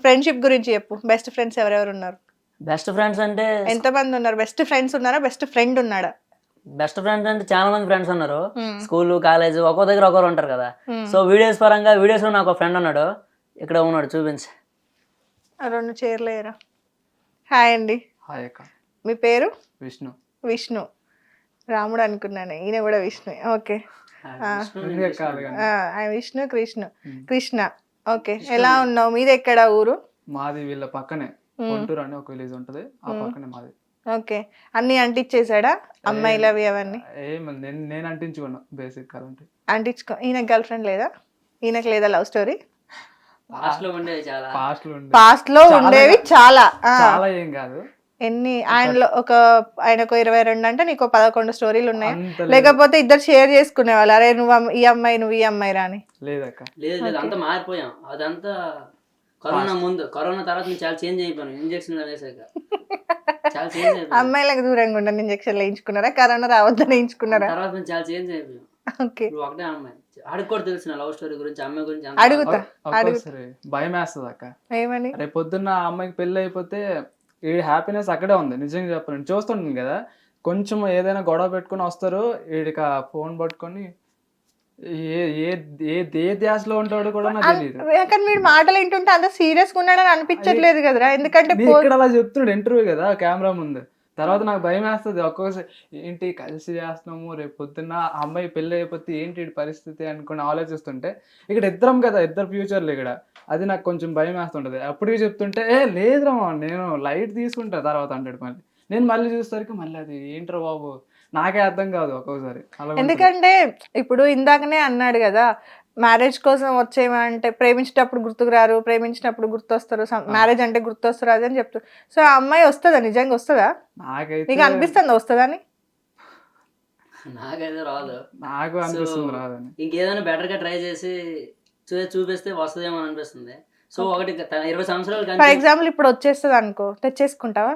Friendship గురించి చెప్పు. Best friends ఎవరెవరు ఉన్నారు? బెస్ట్ ఫ్రెండ్స్ అంటే ఎంతమంది ఉన్నారు? బెస్ట్ ఫ్రెండ్స్ ఉన్నారా? బెస్ట్ ఫ్రెండ్ ఉన్నాడా? బెస్ట్ ఫ్రెండ్స్ అంటే చాలా మంది ఫ్రెండ్స్ ఉన్నారు. స్కూల్ కాలేజ్ ఒక్కో దగ్గర ఒకరు ఉంటారు కదా. సో వీడియోస్ పరంగా వీడియోస్ లో నాకు ఒక ఫ్రెండ్ ఉన్నాడు, ఇక్కడ ఉన్నాడు, చూపించి. రెండు చీరలేరా. హాయ్ అండి. హాయ్ అక్క. మీ పేరు? విష్ణు. విష్ణు. రాముడు అనుకున్నాను, ఈయన కూడా విష్ణు. ఓకే. విష్ణు కృష్ణ. ఓకే. ఎలా ఉన్నావు? మీది ఎక్కడ ఊరు? మాది వీళ్ళ పక్కనే కొంటూరు అని ఒక విలేజ్ ఉంటది, ఆ పక్కనే మాది. ఓకే. అన్ని అంటించేసాడా అమ్మాయిలు అవి అవన్నీ? నేను అంటించుకున్నా బేసిక్ కాదంటే. అంటించుకో. ఈయనకు గర్ల్ ఫ్రెండ్ లేదా? ఈయనకు లేదా లవ్ స్టోరీ? పాస్ట్ లో ఉండేవి చాలా. పాస్ట్ లో ఉండేవి చాలా. చాలా ఏం కాదు. ఎన్ని? ఆయనకు 22 అంటే నీకు 11 స్టోరీలు ఉన్నాయి. లేకపోతే ఇద్దరు షేర్ చేసుకునేవాళ్ళు, అరే నువ్వు ఈ అమ్మాయి నువ్వు ఈ అమ్మాయి రాని? లేదక్క. లేదు, అంతా మారిపోయాం. అదంతా కరోనా ముందు. కరోనా తర్వాత నేను చాలా చేంజ్ అయిపోయాను. ఇంజక్షన్ వేసాక చాలా చేంజ్ అయిపోయాను. అమ్మాయిలకు దూరంగా ఉండని ఇంజక్షన్ వేయించుకున్నారా? కరోనా రావద్దని వేయించుకున్నారా? తర్వాత నేను చాలా చేంజ్ అయిపోయాం. ఓకే. ఒకటే అమ్మాయి అడుగు కూడా తెలిసిన లవ్ స్టోరీ గురించి, అమ్మాయి గురించి అడుగుతా. ఒక్కోసారి భయం వేస్తుంది అక్క. ఏమని? రేపు పొద్దున్న ఆ అమ్మాయికి పెళ్లి అయిపోతే ఈ హ్యాపీనెస్ అక్కడే ఉంది. నిజంగా చెప్పాను, చూస్తుంటాను కదా, కొంచెం ఏదైనా గొడవ పెట్టుకుని వస్తారు, వీడికి ఆ ఫోన్ పట్టుకొని ఏ ధ్యాసలో ఉంటాడో కూడా నాకు తెలియదు. కానీ మీరు మాటలు వింటుంటే అంత సీరియస్ గా ఉన్నాడని అనిపించట్లేదు కదరా? ఎందుకంటే ఇక్కడ అలా చెప్తున్నాడు ఇంటర్వ్యూ కదా కెమెరా ముందు. తర్వాత నాకు భయం వేస్తుంది ఒక్కొక్కసారి, ఏంటి కలిసి చేస్తున్నాము, రేపు పొద్దున్న ఆ అమ్మాయి పెళ్లి అయిపోతే ఏంటి పరిస్థితి అనుకుని ఆలోచిస్తుంటే, ఇక్కడ ఇద్దరం కదా, ఇద్దరు ఫ్యూచర్లు ఇక్కడ, అది నాకు కొంచెం భయం వేస్తుంటది. అప్పటికి చెప్తుంటే లేదురా నేను లైట్ తీసుకుంటా తర్వాత అంటాడు. నేను మళ్ళీ చూసేసరికి మళ్ళీ అది ఏంట్రా బాబు నాకే అర్థం కాదు ఒక్కొక్కసారి. ఎందుకంటే ఇప్పుడు ఇందాకనే అన్నాడు కదా, మ్యారేజ్ కోసం వచ్చేమంటే ప్రేమించేటప్పుడు గుర్తుకు రారు, ప్రేమించినప్పుడు గుర్తొస్తారు, మ్యారేజ్ అంటే గుర్తొస్తారు అది అని చెప్తారు. సో ఆ అమ్మాయి వస్తుందా? నిజంగా వస్తుందా? నాకైతే నీకు అనిపిస్తుంది వస్తుందని? నాకైతే రాదు. నాకు అనిపిస్తుంది రాదని. ఇంకేదైనా బెటర్ గా ట్రై చేసి చూపిస్తే వస్తుందేమో అనిపిస్తుంది. సో ఒకటి 20 సంవత్సరాలు. ఫర్ ఎగ్జాంపుల్ ఇప్పుడు వచ్చేస్తుంది అనుకో, తెచ్చేసుకుంటావా?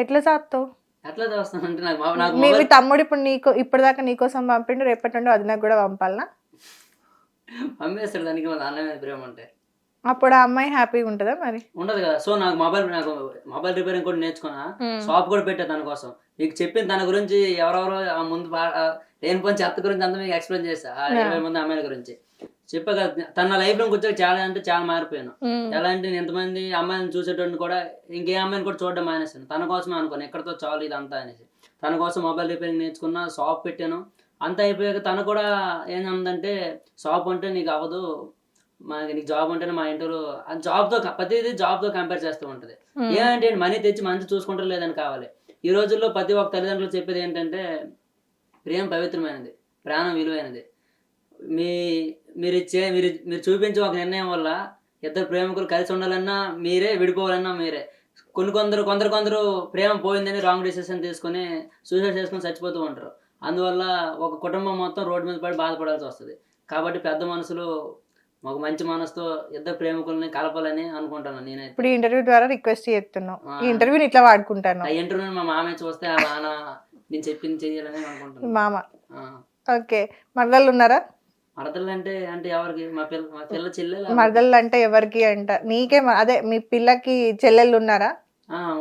ఎట్లా చేస్తావు? ఎట్లా చేస్తానంటే నాకు మీ తమ్ముడు ఇప్పుడు ఇప్పటిదాకా నీకోసం పంపిండు, రేపటి నుండి అది నాకు కూడా పంపాలనా? పంపేస్తాడు. దానికి మా నాన్న మీద ప్రేమ ఉంటే అప్పుడు ఆ అమ్మాయి హ్యాపీగా ఉంటుందా? మరి ఉండదు కదా. సో నాకు మొబైల్ రిపేరింగ్ కూడా నేర్చుకున్నా, షాప్ కూడా పెట్టా తన కోసం. మీకు చెప్పిన తన గురించి ఎవరెవరో ముందు లేని పని చెత్త గురించి అంతా మీకు ఎక్స్ప్లెయిన్ చేస్తా. 20 మంది అమ్మాయిల గురించి చెప్పా కదా. తన లైఫ్ లో కూర్చొని చాలా అంటే చాలా మారిపోయాను. ఎలా అంటే నేను ఎంతమంది అమ్మాయిని చూసేటోడిని కూడా ఇంకే అమ్మాయిని కూడా చూడడం మానేసాను. తన కోసమే అనుకోను, ఎక్కడితో చాలు ఇదంతా అనేసి. తన కోసం మొబైల్ రిపేరింగ్ నేర్చుకున్నా, షాప్ పెట్టాను. అంతా అయిపోయాక తను కూడా ఏంటంటే, షాప్ అంటే నీకు అవ్వదు, నీకు జాబ్ ఉంటేనే మా ఇంట్లో జాబ్తో ప్రతిదీ జాబ్తో కంపేర్ చేస్తూ ఉంటుంది. ఏమంటే మనీ తెచ్చి మంచి చూసుకుంటారు లేదని కావాలి. ఈ రోజుల్లో ప్రతి ఒక్క తల్లిదండ్రులు చెప్పేది ఏంటంటే, ప్రేమ పవిత్రమైనది, ప్రాణం విలువైనది. మీరు చూపించే ఒక నిర్ణయం వల్ల ఇద్దరు ప్రేమికులు కలిసి ఉండాలన్నా మీరే, విడిపోవాలన్నా మీరే. కొందరు ప్రేమ పోయిందని రాంగ్ డిసిషన్ తీసుకొని సూసైడ్ చేసుకొని చచ్చిపోతూ ఉంటారు. అందువల్ల ఒక కుటుంబం మొత్తం రోడ్డు మీద పడి బాధపడాల్సి వస్తుంది. కాబట్టి పెద్ద మనసులు ఒక మంచి మనసుతో ఇద్దరు ప్రేమికుల్ని కలపాలని అనుకుంటాను నేనైతే. ఇప్పుడు ఇంటర్వ్యూ ద్వారా రిక్వెస్ట్ చేస్తున్నాను, ఈ ఇంటర్వ్యూని ఇట్లా వాడుకుంటాను. ఆ ఇంటర్వ్యూ మా మామయ్య చూస్తే ఆ నాన్న నేను చెప్పింది చెయ్యాలని అనుకుంటాను. మామ. ఓకే. మరదళ్ళు ఉన్నారా? మరదళ్ళు అంటే ఎవరికి? మా పిల్ల చెల్లెలు. మరదళ్ళు అంటే ఎవరికి అంట? నీకే అదే మీ పిల్లకి చెల్లెళ్ళు ఉన్నారా?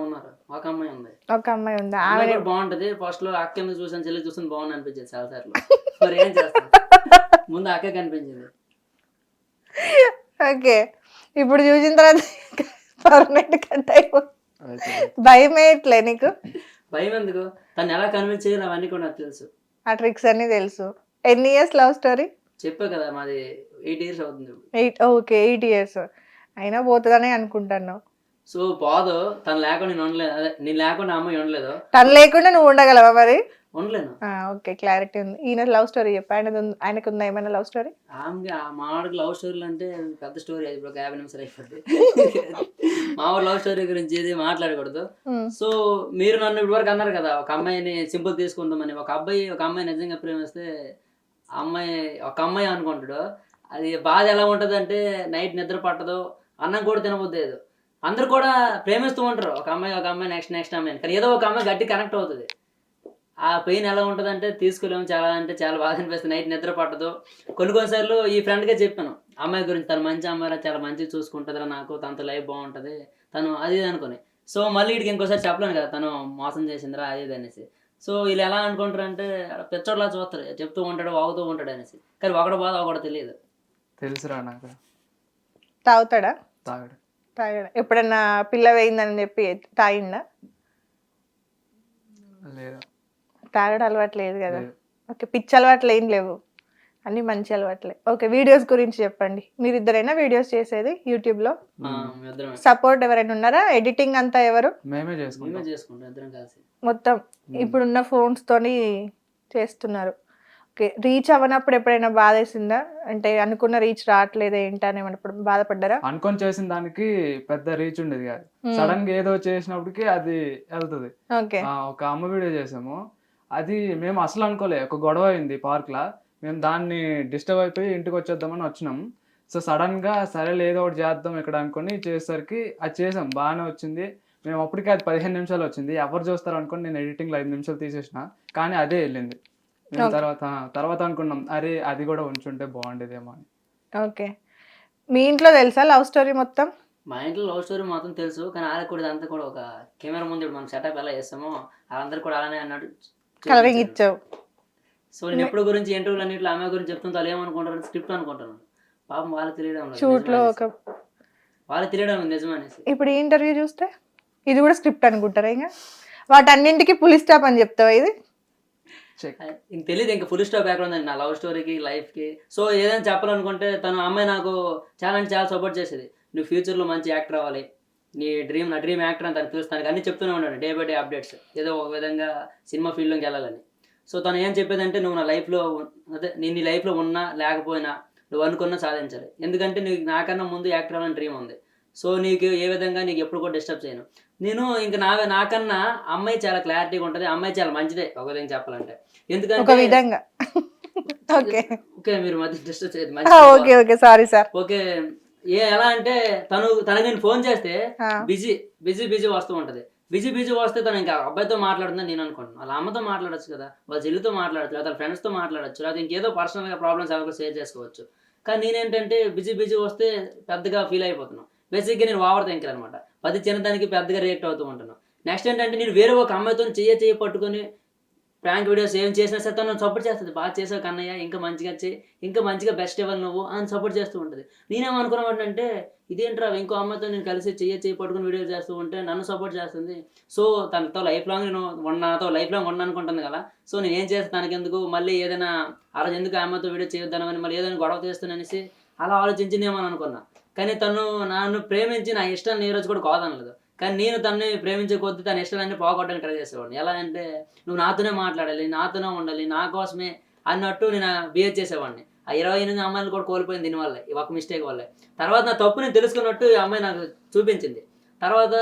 ఉన్నారు. ఒక అమ్మాయి ఉంది. ఒక అమ్మాయి ఉందా? ఆమె కూడా బాగుంటది. ఫస్ట్ లో అక్క చూసాను, చెల్లి చూసాను, బాగుంది అనిపించింది చాలా సార్లు. మరి ఏం చేస్తాను, ముందు అక్క కనిపించింది. ఓకే. ఇప్పుడు చూసిన తర్వాత పర్మనెంట్ కట్ అయిపోతుంది. భయం వేయట్లే నీకు? భయం ఎందుకు? తను ఎలా కన్విన్స్ చేయాలి అవన్నీ కూడా నాకు తెలుసు. ఆ ట్రిక్స్ అన్ని తెలుసు. ఎన్ని ఇయర్స్ లవ్ స్టోరీ? చెప్పా కదా, మాది 8 years అవుతుంది. 8. ఓకే, 8 years అయినా పోతుందని అనుకుంటాను. సో పోదు. తను లేకుండా నేను ఉండలేదు, అదే నేను లేకుండా అమ్మాయి ఉండలేదు. తను లేకుండా నువ్వు ఉండగలవా? మరి ఉండలేను. ఓకే, క్లారిటీ ఉంది. ఈయన లవ్ స్టోరీ చెప్పా. ఆయనకు ఉందా ఏమైనా లవ్ స్టోరీ? మా వాడికి లవ్ స్టోరీలు అంటే పెద్ద స్టోరీ, అది ఇప్పుడు 50 నిమిషాలు అయిపోద్ది. మా వాడు లవ్ స్టోరీ గురించి ఏది మాట్లాడకూడదు. సో మీరు నన్ను ఇప్పటి వరకు అన్నారు కదా, ఒక అమ్మాయిని సింపుల్ తీసుకుందామని. ఒక అమ్మాయి నిజంగా ప్రేమిస్తే ఒక అమ్మాయి అనుకుంటాడు. అది బాధ ఎలా ఉంటుంది అంటే, నైట్ నిద్ర పట్టదు, అన్నం కూడా తినబోద్దు. అందరు కూడా ప్రేమిస్తూ ఉంటారు, ఒక అమ్మాయి నెక్స్ట్ అమ్మాయి. కానీ ఏదో ఒక అమ్మాయి గట్టి కనెక్ట్ అవుతుంది. ఆ పెయిన్ ఎలా ఉంటుంది అంటే తీసుకోలేము. చాలా అంటే చాలా బాధ అనిపిస్తుంది. నైట్ నిద్ర పట్టదు. కొన్నిసార్లు ఈ ఫ్రెండ్గా చెప్పాను, అమ్మాయి గురించి తను మంచి అమ్మాయి చాలా మంచిగా చూసుకుంటుందిరా, నాకు తనతో లైఫ్ బాగుంటుంది తను అది ఇది అనుకుని. సో మళ్ళీ వీడికి ఇంకోసారి చెప్పలేను కదా తను మోసం చేసిందిరా అది ఇది అనేసి. సో వీళ్ళు ఎలా అనుకుంటారు అంటే పిచ్చోడ్లా చూస్తారు, చెప్తూ ఉంటాడు వాగుతూ ఉంటాడు అనేసి. కానీ ఒకటి బాధ ఒకటి తెలియదు. తెలుసురా నాకు. తాగుతాడా? తాగడు. తాగాడా? ఎప్పుడన్నా పిల్ల వేయిందని చెప్పి తాగిండా? లేదు. తాగడం అలవాటు లేదు కదా. లేదు. ఓకే, పిచ్చి అలవాట్లు ఏం లేవు, అన్ని మంచి అలవాట్లే. ఓకే, వీడియోస్ గురించి చెప్పండి. మీరిద్దరైనా వీడియోస్ చేసేది యూట్యూబ్లో? ఇద్దరం సపోర్ట్ ఎవరైనా ఉన్నారా? ఎడిటింగ్ అంతా ఎవరు? మేమే చేసుకుంటాం. మేమే చేసుకుంటాం ఇద్దరం కలిసి. మొత్తం ఇప్పుడున్న ఫోన్స్ తోని చేస్తున్నారు. ఓకే, రీచ్ అవ్వనప్పుడు ఎప్పుడైనా బాధ వేసిందా? అంటే అనుకున్న రీచ్ రావట్లేదు ఏంటని ఏమన్నప్పుడు బాధపడ్డారా? అనుకొని చేసిన దానికి పెద్ద రీచ్ ఉండేది కాదు, సడన్ గా ఏదో చేసినప్పటికి అది వెళ్తుంది. ఓకే, ఒక అమ్మ వీడియో చేసాము, అది మేము అసలు అనుకోలే. ఒక గొడవ అయింది పార్క్ లా, మేము దాన్ని డిస్టర్బ్ అయిపోయి ఇంటికి వచ్చేద్దామని వచ్చినాం. సో సడన్ గా సరే ఏదో ఒకటి చేద్దాం ఇక్కడ అనుకుని చేసేసరికి అది చేసాం, బాగానే వచ్చింది. మేము అప్పటికే అది 15 నిమిషాలు వచ్చింది, ఎవరు చూస్తారు అనుకుని నేను ఎడిటింగ్లో 5 నిమిషాలు తీసేసిన, కానీ అదే వెళ్ళింది. మేము తర్వాత అనుకున్నాం అరే అది కూడా ఉంచుంటే బాగుండేదేమో అని. ఓకే, మీ ఇంట్లో తెలుసా లవ్ స్టోరీ మొత్తం? మా ఇంట్లో లవ్ స్టోరీ మొత్తం తెలుసు, కానీ వాళ్ళకి కూడా ఇదంతా కూడా ఒక కెమెరా ముందు ఇప్పుడు మనం సెటప్ ఎలా చేస్తామో వాళ్ళందరూ కూడా అలానే అన్నట్టు కలరింగ్ ఇచ్చావు. సో నేను ఎప్పుడు గురించి ఇంటర్వ్యూలు అన్నింటిలో ఆమె గురించి చెప్తుంటే వాళ్ళు ఏమనుకుంటారు, స్క్రిప్ట్ అనుకుంటాను. పాపం వాళ్ళకి తెలియడం లేదు, షూట్ లో ఒక వాళ్ళకి తెలియడం లేదు నిజమనేసి. ఇప్పుడు ఈ ఇంటర్వ్యూ చూస్తే ఇది కూడా స్క్రిప్ట్ అనుకుంటారా? ఇంకా వాటన్నింటికి పులి స్టాప్ అని చెప్తావా? ఇది ఇంక తెలియదు, ఇంకా ఫుల్ స్టాప్ ఎక్కడ ఉందండి నా లవ్ స్టోరీకి లైఫ్కి. సో ఏదైనా చెప్పాలనుకుంటే తను అమ్మాయి నాకు చాలా అంటే చాలా సపోర్ట్ చేసేది. నువ్వు ఫ్యూచర్లో మంచి యాక్టర్ అవ్వాలి, నా డ్రీమ్ యాక్టర్ అని తను పిలుస్తాను, అన్నీ చెప్తూనే ఉన్నాను డే బై డే అప్డేట్స్, ఏదో ఒక విధంగా సినిమా ఫీల్డ్లోకి వెళ్ళాలని. సో తను ఏం చెప్పేదంటే నువ్వు నా లైఫ్లో అదే నేను నీ లైఫ్లో ఉన్నా లేకపోయినా నువ్వు అనుకున్నా సాధించాలి, ఎందుకంటే నీకు నాకన్నా ముందు యాక్టర్ అవ్వాలని డ్రీమ్ ఉంది. సో నీకు ఏ విధంగా నీకు ఎప్పుడు కూడా డిస్టర్బ్ చేయను. నేను ఇంకా నాకన్నా అమ్మాయి చాలా క్లారిటీగా ఉంటుంది, అమ్మాయి చాలా మంచిదే ఒక విధంగా చెప్పాలంటే. ఎందుకంటే విధంగా ఓకే ఓకే మీరు మధ్య డిస్టర్బ్ చేయదు. Okay okay sorry sir. Okay ఎలా అంటే తనకి నేను ఫోన్ చేస్తే బిజీ వస్తూ ఉంటది. బిజీ వస్తే తను ఇంకా అబ్బాయితో మాట్లాడుతుందని నేను అనుకుంటున్నాను. వాళ్ళ అమ్మతో మాట్లాడచ్చు కదా, వాళ్ళ చెల్లితో మాట్లాడచ్చు, లేదా ఫ్రెండ్స్తో మాట్లాడచ్చు, లేదా ఇంకేదో పర్సనల్గా ప్రాబ్లమ్స్ ఎవరికో షేర్ చేసుకోవచ్చు. కానీ నేనేంటంటే బిజీ వస్తే పెద్దగా ఫీల్ అయిపోతున్నాను. బేసిక్గా నేను ఓవర్ థింకర్ అనమాట, ప్రతి చిన్నదానికి పెద్దగా రియాక్ట్ అవుతూ ఉంటాను. నెక్స్ట్ ఏంటంటే నేను వేరే ఒక అమ్మాయితో చెయ్యి పట్టుకొని ప్రాంక్ వీడియోస్ ఏం చేసినా సరే తను సపోర్ట్ చేస్తుంది. బాగా చేసావు కన్నయ్య, ఇంకా మంచిగా చేయి, ఇంకా మంచిగా బెస్ట్ ఇవ్వాలి నువ్వు అని సపోర్ట్ చేస్తూ ఉంటుంది. నేనేమనుకున్నామంటే ఇదేంట్రా ఇంకో అమ్మాయితో నేను కలిసి చెయ్యి పట్టుకుని వీడియోస్ చేస్తూ ఉంటే నన్ను సపోర్ట్ చేస్తుంది. సో తనతో లైఫ్ లాంగ్ నాతో లైఫ్ లాంగ్ ఉండనుకుంటుంది కదా. సో నేను ఏం చేస్తాను తనకి ఎందుకు మళ్ళీ ఏదైనా ఆ రోజు ఎందుకు ఆ అమ్మాయితో వీడియో చేయొద్దానని మళ్ళీ ఏదైనా గొడవ చేస్తాననేసి అలా ఆలోచించిందేమని అనుకున్నా. కానీ తను నన్ను ప్రేమించి నా ఇష్టాన్ని ఏ రోజు కూడా కాదనలేదు. కానీ నేను తనని ప్రేమించే కొద్దీ తన ఇష్టాలన్నీ పోగొట్టడానికి ట్రై చేసేవాడిని. ఎలా అంటే నువ్వు నాతోనే మాట్లాడాలి, నాతోనే ఉండాలి, నా కోసమే అన్నట్టు నేను బిహేవ్ చేసేవాడిని. ఆ 28 అమ్మాయిలు కూడా కోల్పోయింది దీనివల్లే, ఒక మిస్టేక్ వల్లే. తర్వాత నా తప్పు నేను తెలుసుకున్నట్టు ఈ అమ్మాయి నాకు చూపించింది. తర్వాత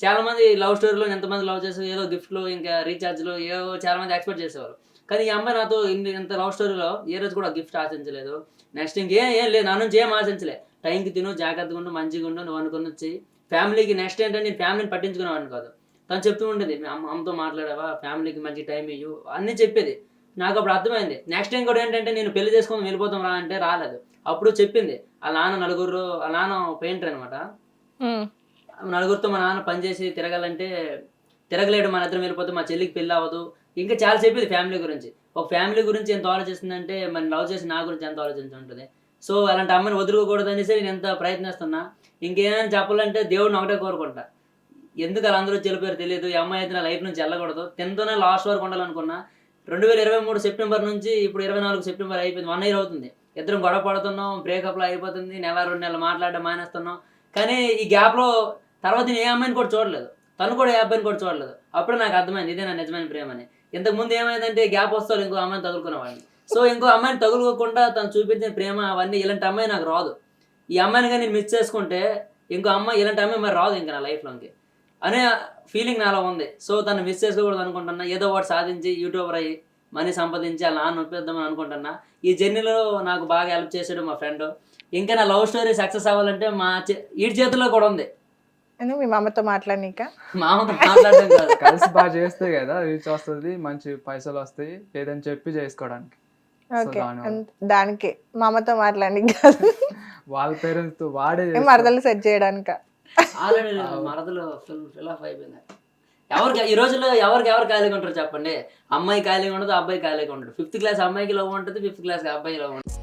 చాలామంది లవ్ స్టోరీలో ఎంతమంది లవ్ చేసి ఏదో గిఫ్ట్లో ఇంకా రీఛార్జ్లో ఏవో చాలామంది ఎక్స్పెక్ట్ చేసేవారు. కానీ ఈ అమ్మాయి నాతో ఇంత లవ్ స్టోరీలో ఏ రోజు కూడా గిఫ్ట్ ఆశించలేదు. నెక్స్ట్ ఇంకేం లేదు, నా నుంచి ఏం ఆశించలే. టైంకి తిను, జాగ్రత్తగా ఉండు, మంచిగా ఉండు, నువ్వు అనుకుని వచ్చి ఫ్యామిలీకి. నెక్స్ట్ ఏంటంటే నేను ఫ్యామిలీని పట్టించుకునేవాడిని కాదు. తను చెప్తూ ఉండేది అమ్మతో మాట్లాడావా, ఫ్యామిలీకి మంచి టైం ఇవ్వు అన్నీ చెప్పేది. నాకు అప్పుడు అర్థమైంది. నెక్స్ట్ టైం కూడా ఏంటంటే నేను పెళ్లి చేసుకొని వెళ్ళిపోతాం రా అంటే రాలేదు. అప్పుడు చెప్పింది వాళ్ళ నాన్న పెయింటర్ అనమాట. నలుగురితో మా నాన్న పనిచేసి తిరగాలంటే తిరగలేడు, మన ఇద్దరం వెళ్ళిపోతే మా చెల్లికి పెళ్ళి అవ్వదు, ఇంకా చాలా చెప్పేది ఫ్యామిలీ గురించి. ఒక ఫ్యామిలీ గురించి ఎంత ఆలోచిస్తుందంటే మరి లవ్ చేసి నా గురించి ఎంత ఆలోచించుంటుంది. సో అలాంటి అమ్మని వదులుకోకూడదు అనేసి నేను ఎంత ప్రయత్నిస్తున్నా. ఇంకేమైనా చెప్పాలంటే దేవుడిని ఒకటే కోరుకుంటా, ఎందుకు అలా అందరూ చెల్లిపోయారు తెలియదు. ఈ అమ్మాయి అయితే నా లైఫ్ నుంచి వెళ్ళకూడదు, 10th లాస్ట్ వరకు ఉండాలనుకున్నా. 2023 సెప్టెంబర్ నుంచి ఇప్పుడు 24 సెప్టెంబర్ అయిపోయింది, 1 year అవుతుంది. ఇద్దరం గొడవ పడుతున్నాం, బ్రేకప్లో అయిపోతుంది, 1-2 నెలలు మాట్లాడడం మానేస్తున్నాం. కానీ ఈ గ్యాప్లో తర్వాత నేను ఏ అమ్మాయిని కూడా చూడలేదు, తను కూడా ఏ అబ్బాయిని కూడా చూడలేదు. అప్పుడే నాకు అర్థమైంది ఇదే నా నిజమైన ప్రేమ అని. ఇంతకుముందు ఏమైందంటే గ్యాప్ వస్తారు ఇంకో అమ్మాయిని తగులుకునేవాడిని. సో ఇంకో అమ్మాయిని తగులుకోకుండా తను చూపించిన ప్రేమ అవన్నీ ఇలాంటి అమ్మాయి నాకు రాదు. ఈ అమ్మాయిని కానీ నేను మిస్ చేసుకుంటే ఇంకో అమ్మాయి ఇలాంటి అమ్మాయి మరి రాదు ఇంకా నా లైఫ్లోకి అనే ఫీలింగ్ నాలో ఉంది. సో తను మిస్ చేసుకోకూడదు అనుకుంటున్నా. ఏదో ఒకటి సాధించి యూట్యూబర్ అయ్యి మనీ సంపాదించి అలా నాన్న నొప్పిద్దామని అనుకుంటున్నా. ఈ జర్నీలో నాకు బాగా హెల్ప్ చేశాడు మా ఫ్రెండ్. ఇంకా నా లవ్ స్టోరీ సక్సెస్ అవ్వాలంటే వీడి చేతుల్లో కూడా ఉంది. మీ మామతో మాట్లాడనీక? మామతో మాట్లాడడం కాదు, కలిసి బాగా చేస్తే కదా రీచ్ వస్తుంది, మంచి పైసలు వస్తాయి, ఏదని చెప్పి చేసుకోవడానికి. ఓకే దానికి మా అమ్మతో మాట్లాడి కాదు వాళ్ళ పేరెంట్స్ తో వాడే మరదలు సెట్ చేయడానిక ఆల్రెడీ మరదలు ఫిల్ ఆఫ్ అయిపోయింది. ఎవరికి ఈ రోజుల్లో ఎవరు ఖాళీగా ఉంటారు చెప్పండి? అమ్మాయి ఖాళీగా ఉండదు, అబ్బాయి ఖాళీగా ఉండదు. 5th క్లాస్ అమ్మాయికి లవ్ ఉంటుంది, 5th క్లాస్ అబ్బాయి లవ్ ఉంటుంది.